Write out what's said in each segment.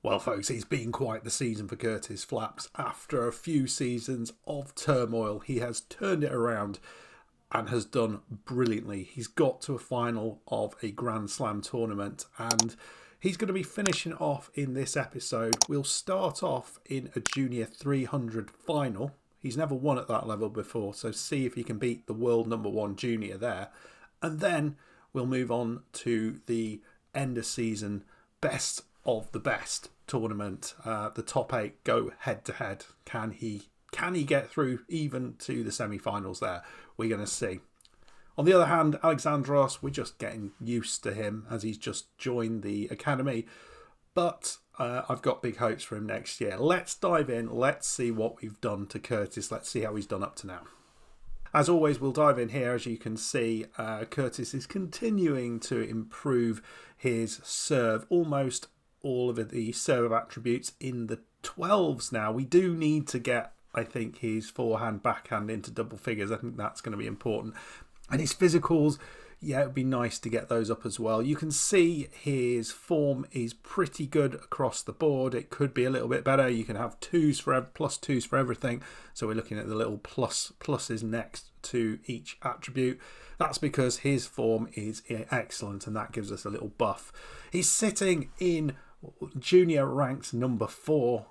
Well, folks, it's been quite the season for Curtis Flaps. After a few seasons of turmoil, he has turned it around and has done brilliantly. He's got to a final of a Grand Slam tournament and he's going to be finishing off in this episode. We'll start off in a Junior 300 final. He's never won at that level before, so see if he can beat the world #1 junior there. And then we'll move on to the end of season best of the best tournament. The top 8 go head to head. Can he get through even to the semi-finals there? We're going to see. On the other hand, Alexandros, we're just getting used to him as he's just joined the academy. But I've got big hopes for him next year. Let's dive in. Let's see what we've done to Curtis. Let's see how he's done up to now. As always, we'll dive in here. As you can see, Curtis is continuing to improve his serve. Almost all of the serve attributes in the 12s now. We do need to get, I think, his forehand, backhand into double figures. I think that's going to be important. And his physicals, yeah, it would be nice to get those up as well. You can see his form is pretty good across the board. It could be a little bit better. You can have plus twos for everything. So we're looking at the little pluses next to each attribute. That's because his form is excellent and that gives us a little buff. He's sitting in junior ranks number 4.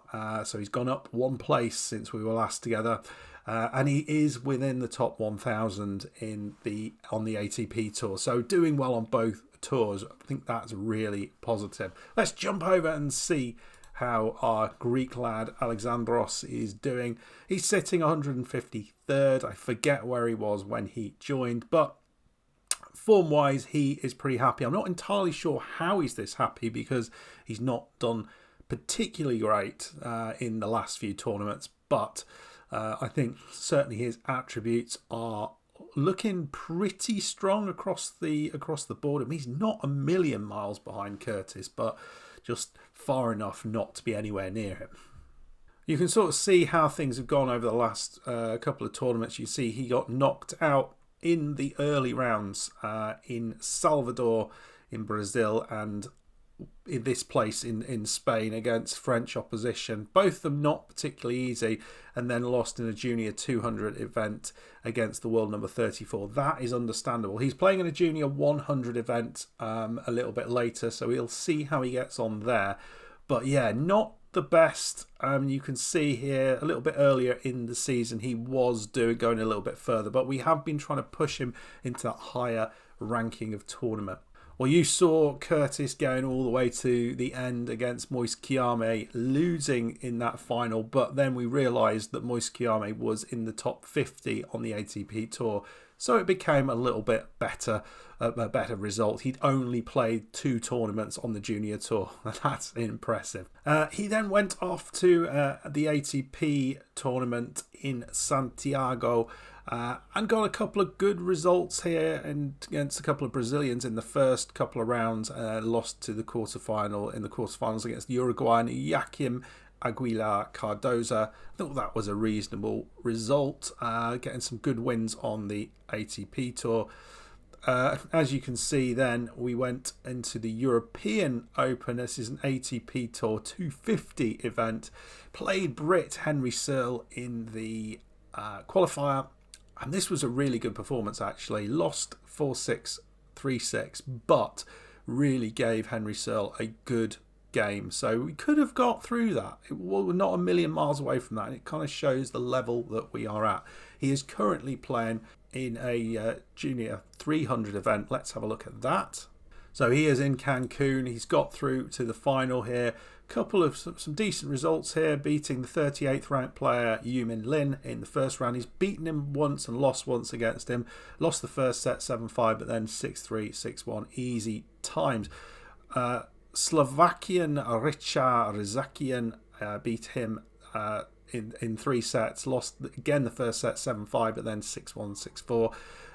So he's gone up 1 place since we were last together. And he is within the top 1,000 on the ATP tour. So doing well on both tours. I think that's really positive. Let's jump over and see how our Greek lad Alexandros is doing. He's sitting 153rd. I forget where he was when he joined, but form-wise, he is pretty happy. I'm not entirely sure how he's this happy because he's not done particularly great in the last few tournaments, but I think certainly his attributes are looking pretty strong across the board. I mean, he's not a million miles behind Curtis, but just far enough not to be anywhere near him. You can sort of see how things have gone over the last couple of tournaments. You see he got knocked out in the early rounds in Salvador, in Brazil, and in this place in Spain against French opposition. Both of them not particularly easy, and then lost in a Junior 200 event against the world number 34. That is understandable. He's playing in a Junior 100 event a little bit later, so we'll see how he gets on there. But yeah, not the best. You can see here a little bit earlier in the season he was going a little bit further, but we have been trying to push him into that higher ranking of tournament. Well, you saw Curtis going all the way to the end against Moise Kiame, losing in that final, but then we realised that Moise Kiame was in the top 50 on the ATP Tour, so it became a little bit better, a better result. He'd only played 2 tournaments on the Junior Tour, and that's impressive. He then went off to the ATP tournament in Santiago, and got a couple of good results here and against a couple of Brazilians in the first couple of rounds. Lost to the quarterfinal in the quarterfinals against Uruguayan Joaquim Aguilar Cardoza. I thought that was a reasonable result, getting some good wins on the ATP Tour. As you can see then, we went into the European Open. This is an ATP Tour 250 event. Played Brit Henry Searle in the qualifier. And this was a really good performance, actually. Lost 4-6, 3-6, but really gave Henry Searle a good game. So we could have got through that. We're not a million miles away from that. And it kind of shows the level that we are at. He is currently playing in a Junior 300 event. Let's have a look at that. So he is in Cancun. He's got through to the final here. Couple of some decent results here, beating the 38th ranked player Yumin Lin in the first round. He's beaten him once and lost once against him. Lost the first set 7-5, but then 6-3, 6-1, easy times. Slovakian Richa Rizakian beat him in 3 sets. Lost again the first set 7-5, but then 6-1,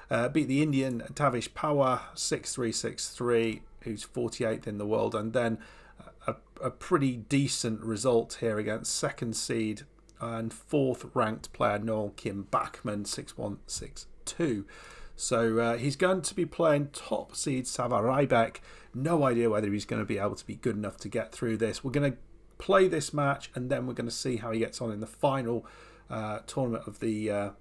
6-4. Beat the Indian Tavish Pawar 6-3, 6-3, who's 48th in the world, and then a pretty decent result here against second seed and 4th ranked player Noel Kim Bachmann 6-1, 6-2. So he's going to be playing top seed Sava Rybak. No idea whether he's going to be able to be good enough to get through this. We're going to play this match, and then we're going to see how he gets on in the final tournament of the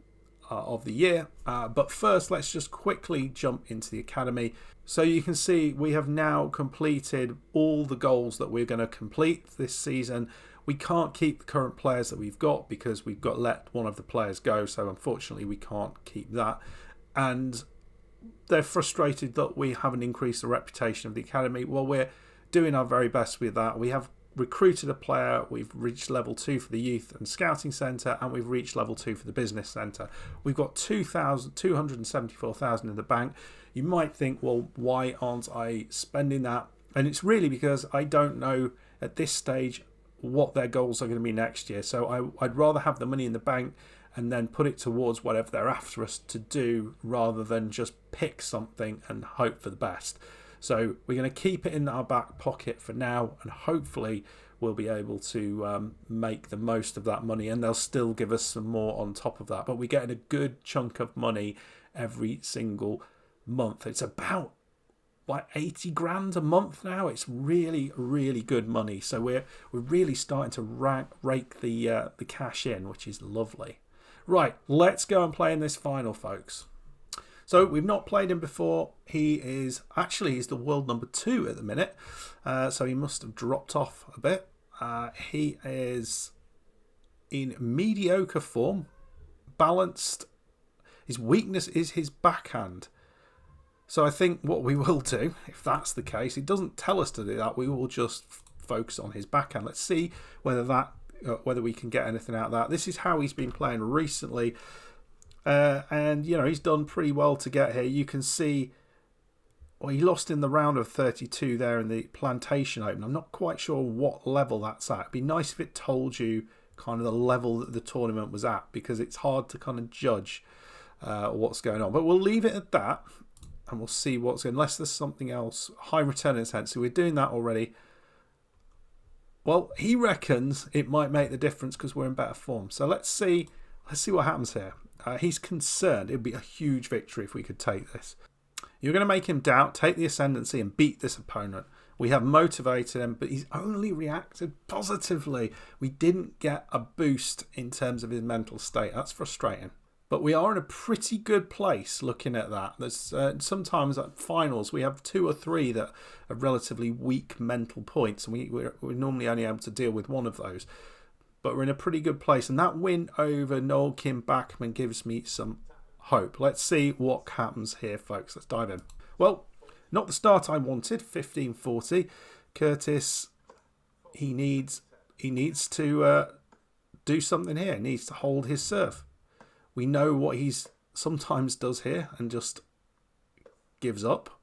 year. But first, let's just quickly jump into the academy. So you can see we have now completed all the goals that we're going to complete this season. We can't keep the current players that we've got because we've got let one of the players go. So unfortunately, we can't keep that. And they're frustrated that we haven't increased the reputation of the academy. Well, we're doing our very best with that. We have recruited a player, we've reached level 2 for the youth and scouting centre, and we've reached level 2 for the business centre. We've got 274,000 in the bank. You might think, well, why aren't I spending that? And it's really because I don't know at this stage what their goals are going to be next year. So I'd rather have the money in the bank and then put it towards whatever they're after us to do, rather than just pick something and hope for the best. So we're going to keep it in our back pocket for now, and hopefully we'll be able to make the most of that money, and they'll still give us some more on top of that. But we're getting a good chunk of money every single month. It's about like 80 grand a month now. It's really, really good money. So we're really starting to rake the cash in, which is lovely. Right, let's go and play in this final, folks. So we've not played him before. He's the world number 2 at the minute. So he must have dropped off a bit. He is in mediocre form, balanced. His weakness is his backhand. So I think what we will do, if that's the case, it doesn't tell us to do that. We will just focus on his backhand. Let's see whether we can get anything out of that. This is how he's been playing recently. And, you know, he's done pretty well to get here. You can see, well, he lost in the round of 32 there in the Plantation Open. I'm not quite sure what level that's at. It'd be nice if it told you kind of the level that the tournament was at, because it's hard to kind of judge what's going on. But we'll leave it at that, and we'll see what's going on, unless there's something else. High return intensity, we're doing that already. Well, he reckons it might make the difference because we're in better form. So let's see what happens here. He's concerned. It would be a huge victory if we could take this. You're going to make him doubt, take the ascendancy, and beat this opponent. We have motivated him, but he's only reacted positively. We didn't get a boost in terms of his mental state. That's frustrating. But we are in a pretty good place looking at that. There's sometimes at finals we have 2 or 3 that are relatively weak mental points, and we're normally only able to deal with one of those. But we're in a pretty good place, and that win over Noel Kim Backman gives me some hope. Let's see what happens here, folks. Let's dive in. Well, not the start I wanted. 15-40. Curtis, he needs to do something here. He needs to hold his serve. We know what he's sometimes does here and just gives up.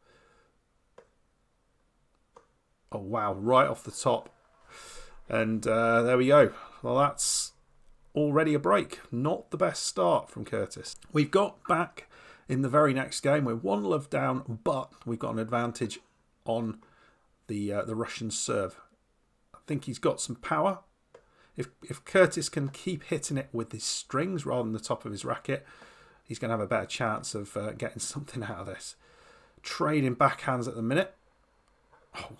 Oh wow! Right off the top, and there we go. Well, that's already a break. Not the best start from Curtis. We've got back in the very next game. We're 1-love down, but we've got an advantage on the Russian serve. I think he's got some power. If Curtis can keep hitting it with his strings rather than the top of his racket, he's going to have a better chance of getting something out of this. Trading backhands at the minute. Oh,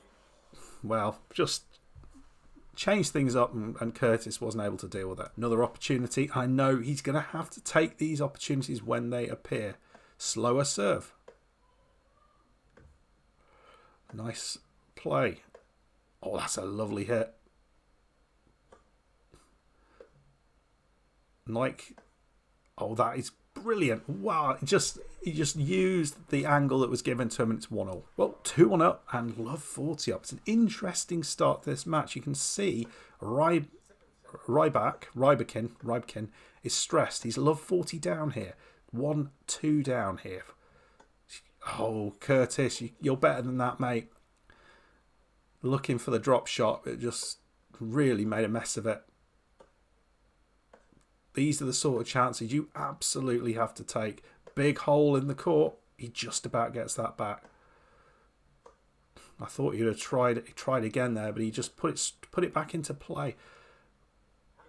well, just changed things up, and Curtis wasn't able to deal with it. Another opportunity. I know he's going to have to take these opportunities when they appear. Slower serve. Nice play. Oh, that's a lovely hit. Oh, that is brilliant. Wow, he just used the angle that was given to him, and it's 1-0. Well, 2-1 up and love 40 up. It's an interesting start to this match. You can see Rybakin is stressed. He's love 40 down here. 1-2 down here. Oh, Curtis, you're better than that, mate. Looking for the drop shot, it just really made a mess of it. These are the sort of chances you absolutely have to take. Big hole in the court. He just about gets that back. I thought he'd have tried again there, but he just put it back into play.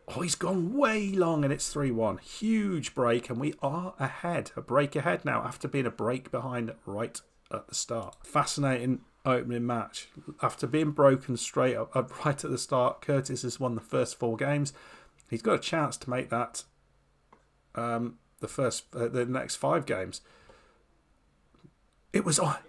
Oh, he's gone way long, and it's 3-1. Huge break, and we are ahead. A break ahead now after being a break behind right at the start. Fascinating opening match. After being broken straight up right at the start, Curtis has won the first 4 games. He's got a chance to make that the next 5 games. It was that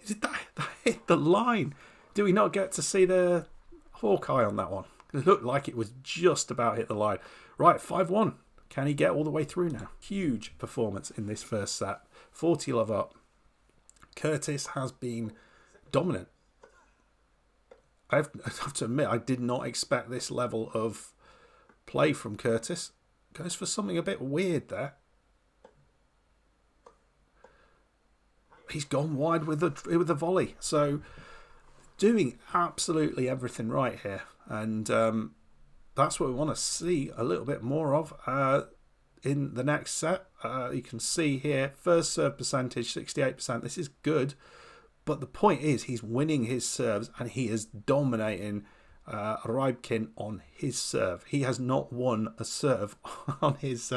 hit the line. Do we not get to see the Hawkeye on that one? It looked like it was just about hit the line. Right, 5-1. Can he get all the way through now? Huge performance in this first set. 40-love up. Curtis has been dominant. I have to admit, I did not expect this level of play from Curtis. Goes for something a bit weird there. He's gone wide with the volley. So doing absolutely everything right here. And that's what we want to see a little bit more of in the next set. You can see here, first serve percentage, 68%. This is good. But the point is, he's winning his serves and he is dominating Rybkin on his serve. He has not won a serve on his...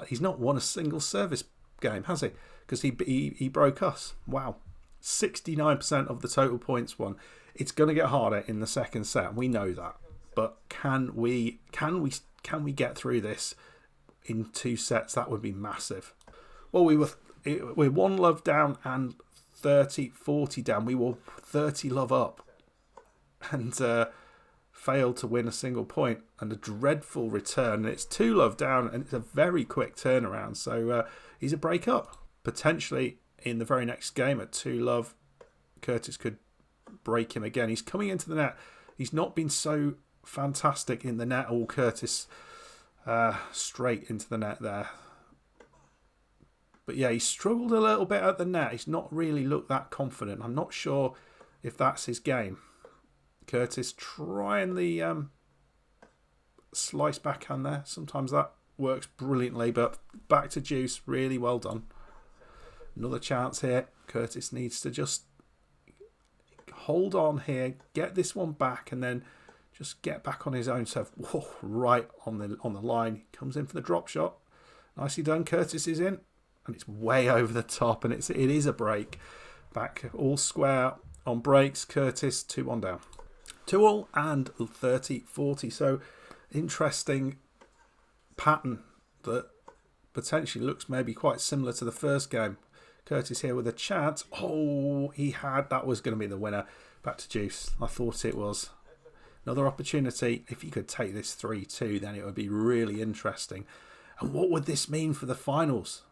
he's not won a single service game, has he? Because he broke us. Wow. 69% of the total points won. It's going to get harder in the second set. We know that. But can we get through this in 2 sets? That would be massive. Well, we're 1 love down and 30-40 down. We were 30 love up and failed to win a single point, and a dreadful return. And it's 2 love down and it's a very quick turnaround. So he's a break up. Potentially in the very next game at 2 love, Curtis could break him again. He's coming into the net. He's not been so fantastic in the net. All Curtis straight into the net there. But yeah, he struggled a little bit at the net. He's not really looked that confident. I'm not sure if that's his game. Curtis trying the slice backhand there. Sometimes that works brilliantly, but back to deuce. Really well done. Another chance here. Curtis needs to just hold on here, get this one back, and then just get back on his own serve. Whoa, right on the line. Comes in for the drop shot. Nicely done. Curtis is in, and it's way over the top, and it is a break. Back all square on breaks. Curtis 2-1 down. 2-all and 30-40. So interesting pattern that potentially looks maybe quite similar to the first game. Curtis here with a chance. Oh, that was going to be the winner. Back to deuce. I thought it was. Another opportunity. If he could take this 3-2, then it would be really interesting. And what would this mean for the finals?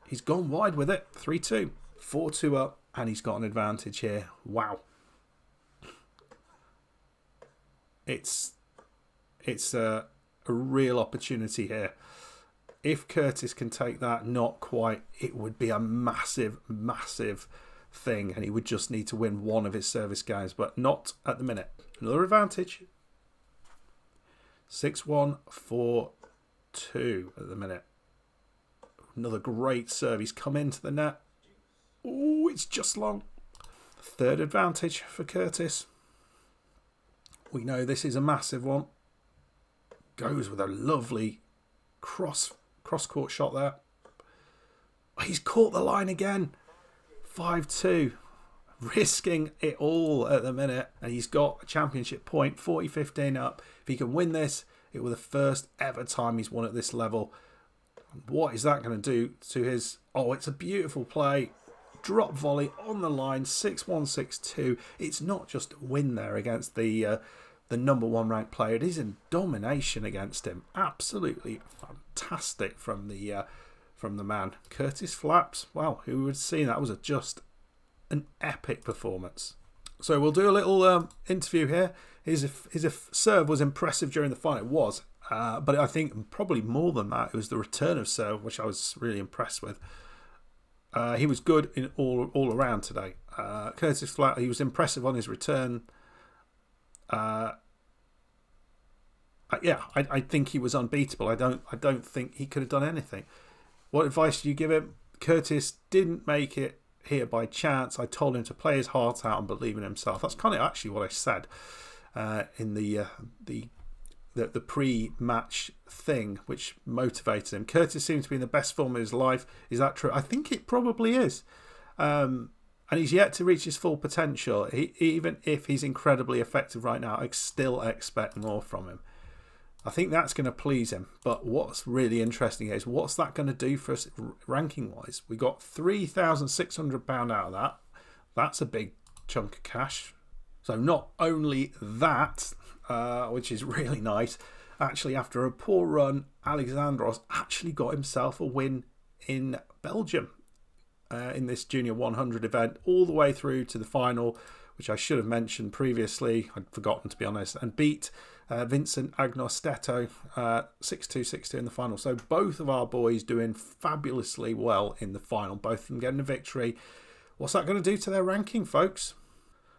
He's gone wide with it. 3-2. 4-2 up, and he's got an advantage here. Wow. It's a real opportunity here. If Curtis can take that, not quite, it would be a massive, massive thing. And he would just need to win one of his service games, but not at the minute. Another advantage. 6-1, 4-2 at the minute. Another great serve. He's come into the net. Oh, it's just long. Third advantage for Curtis. We know this is a massive one. Goes with a lovely cross-court shot there. He's caught the line again. 5-2. Risking it all at the minute. And he's got a championship point. 40-15 up. If he can win this, it will be the first ever time he's won at this level. What is that going to do to his... Oh, it's a beautiful play. Drop volley on the line. 6-1, 6-2. It's not just a win there against the number 1 ranked player. It is in domination against him. Absolutely fantastic from the man. Curtis Flaps. Wow, who would have seen that? Was just an epic performance. So we'll do a little interview here. His serve was impressive during the final. It was. But I think probably more than that, it was the return of serve, which I was really impressed with. He was good in all around today. Curtis Flat, he was impressive on his return. I think he was unbeatable. I don't think he could have done anything. What advice do you give him? Curtis didn't make it here by chance. I told him to play his heart out and believe in himself. That's kind of actually what I said in the pre-match thing, which motivated him. Curtis seems to be in the best form of his life. Is that true? I think it probably is. And And he's yet to reach his full potential. Even if he's incredibly effective right now, I still expect more from him. I think that's going to please him. But what's really interesting is, what's that going to do for us ranking-wise? We got £3,600 out of that. That's a big chunk of cash. So not only that, which is really nice, actually after a poor run, Alexandros actually got himself a win in Belgium in this Junior 100 event, all the way through to the final, which I should have mentioned previously. I'd forgotten, to be honest, and beat Vincent Agnostetto 6-2, 6-2 in the final. So both of our boys doing fabulously well in the final, both of them getting a victory. What's that going to do to their ranking, folks?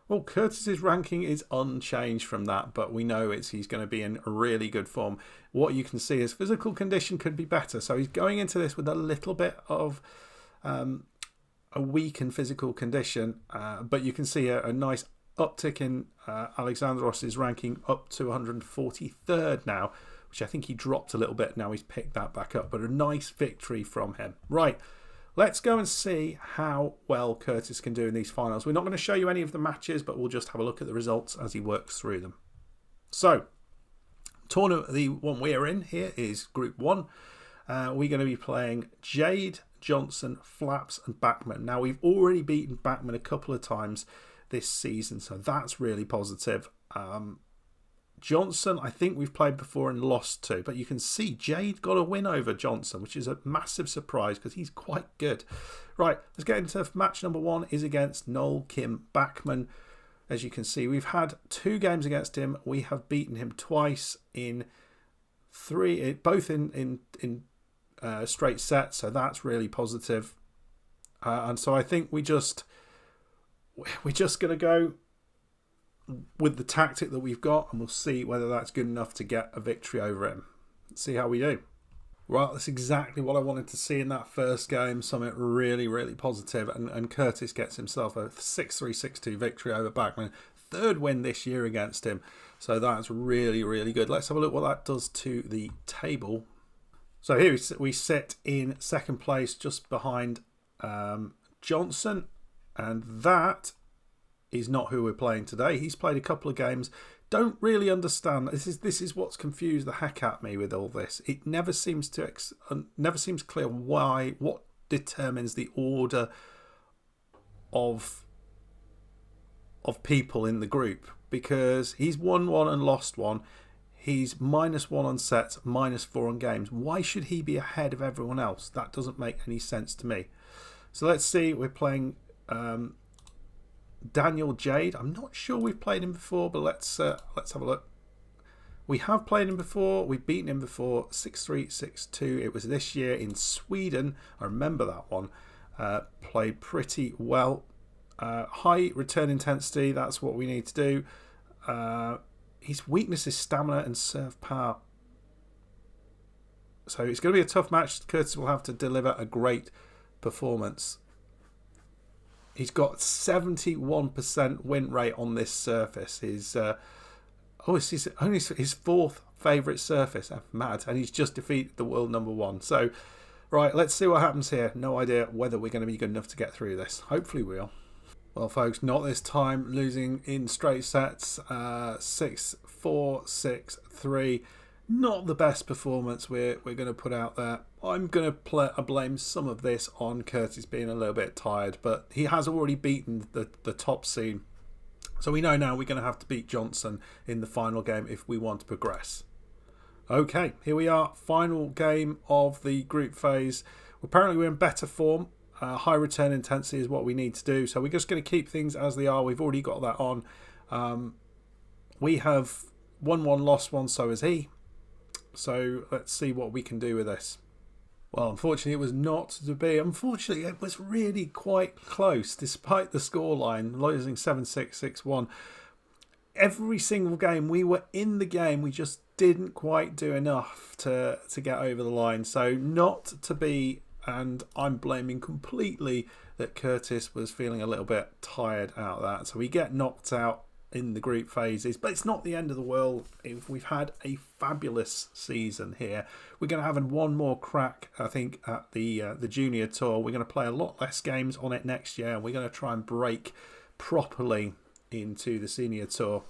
Well, Curtis's ranking is unchanged from that, but we know he's going to be in really good form. What you can see is physical condition could be better. So he's going into this with a little bit of a weakened physical condition, but you can see a nice uptick in Alexandros' ranking up to 143rd now, which I think he dropped a little bit. Now he's picked that back up, but a nice victory from him. Right. Let's go and see how well Curtis can do in these finals. We're not going to show you any of the matches, but we'll just have a look at the results as he works through them. So, tournament, the one we're in here is Group 1. We're going to be playing Jade, Johnson, Flaps and Backman. Now, we've already beaten Backman a couple of times this season, so that's really positive. Johnson, I think we've played before and lost to, but you can see Jade got a win over Johnson, which is a massive surprise because he's quite good. Right, let's get into match number 1 is against Noel Kim Backman. As you can see, we've had 2 games against him. We have beaten him twice in 3, both in straight sets, so that's really positive. And so I think we're just going to go with the tactic that we've got, and we'll see whether that's good enough to get a victory over him. Let's see how we do. Right, that's exactly what I wanted to see in that first game, something really, really positive, and Curtis gets himself a 6-3, 6-2 victory over Backman. 3rd win this year against him, so that's really, really good. Let's have a look what that does to the table. So here we sit in 2nd place, just behind Johnson, and that is not who we're playing today. He's played a couple of games. Don't really understand. This is what's confused the heck out of me with all this. It never seems clear what determines the order of people in the group, because he's won 1 and lost 1. He's -1 on sets, -4 on games. Why should he be ahead of everyone else? That doesn't make any sense to me. So let's see. We're playing Daniel Jade. I'm not sure we've played him before, but let's have a look. We have played him before. We've beaten him before. 6-3, 6-2. It was this year in Sweden. I remember that one. Played pretty well. High return intensity. That's what we need to do. His weakness is stamina and serve power. So it's going to be a tough match. Curtis will have to deliver a great performance. He's got 71% win rate on this surface. It's only his 4th favourite surface. That's mad. And he's just defeated the world #1. So, right, let's see what happens here. No idea whether we're going to be good enough to get through this. Hopefully we will. Well, folks, not this time. Losing in straight sets. 6-4, 6-3. Not the best performance we're going to put out there. I'm going to blame some of this on Curtis being a little bit tired, but he has already beaten the top seed. So we know now we're going to have to beat Johnson in the final game if we want to progress. Okay, here we are. Final game of the group phase. Apparently we're in better form. High return intensity is what we need to do. So we're just going to keep things as they are. We've already got that on. We have won 1, lost 1, so has he. So let's see what we can do with this. Well, unfortunately, it was not to be. Unfortunately, it was really quite close, despite the scoreline, losing 7-6, 6-1. Every single game, we were in the game. We just didn't quite do enough to get over the line. So not to be, and I'm blaming completely that Curtis was feeling a little bit tired out of that. So we get knocked out in the group phases, but it's not the end of the world. If we've had a fabulous season here, we're going to have one more crack, I think, at the junior tour. We're going to play a lot less games on it next year, and we're going to try and break properly into the senior tour.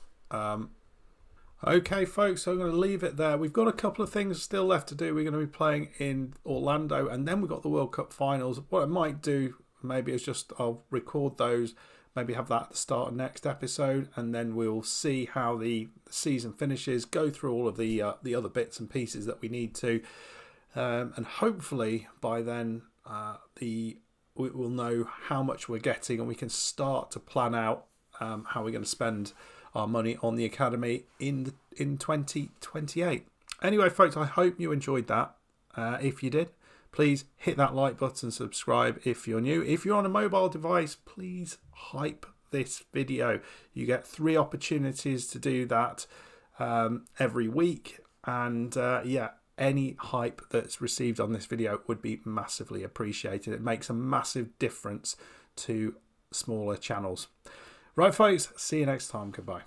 Okay, folks, so I'm going to leave it there. We've got a couple of things still left to do. We're going to be playing in Orlando, and then we've got the World Cup finals. What I might do maybe is just I'll record those, maybe have that at the start of next episode, and then we'll see how the season finishes, go through all of the other bits and pieces that we need to, and hopefully by then we'll know how much we're getting, and we can start to plan out how we're going to spend our money on the academy in 2028. Anyway, folks, I hope you enjoyed that. If you did, please hit that like button, subscribe if you're new. If you're on a mobile device, please hype this video. You get 3 opportunities to do that every week. And any hype that's received on this video would be massively appreciated. It makes a massive difference to smaller channels. Right, folks, see you next time. Goodbye.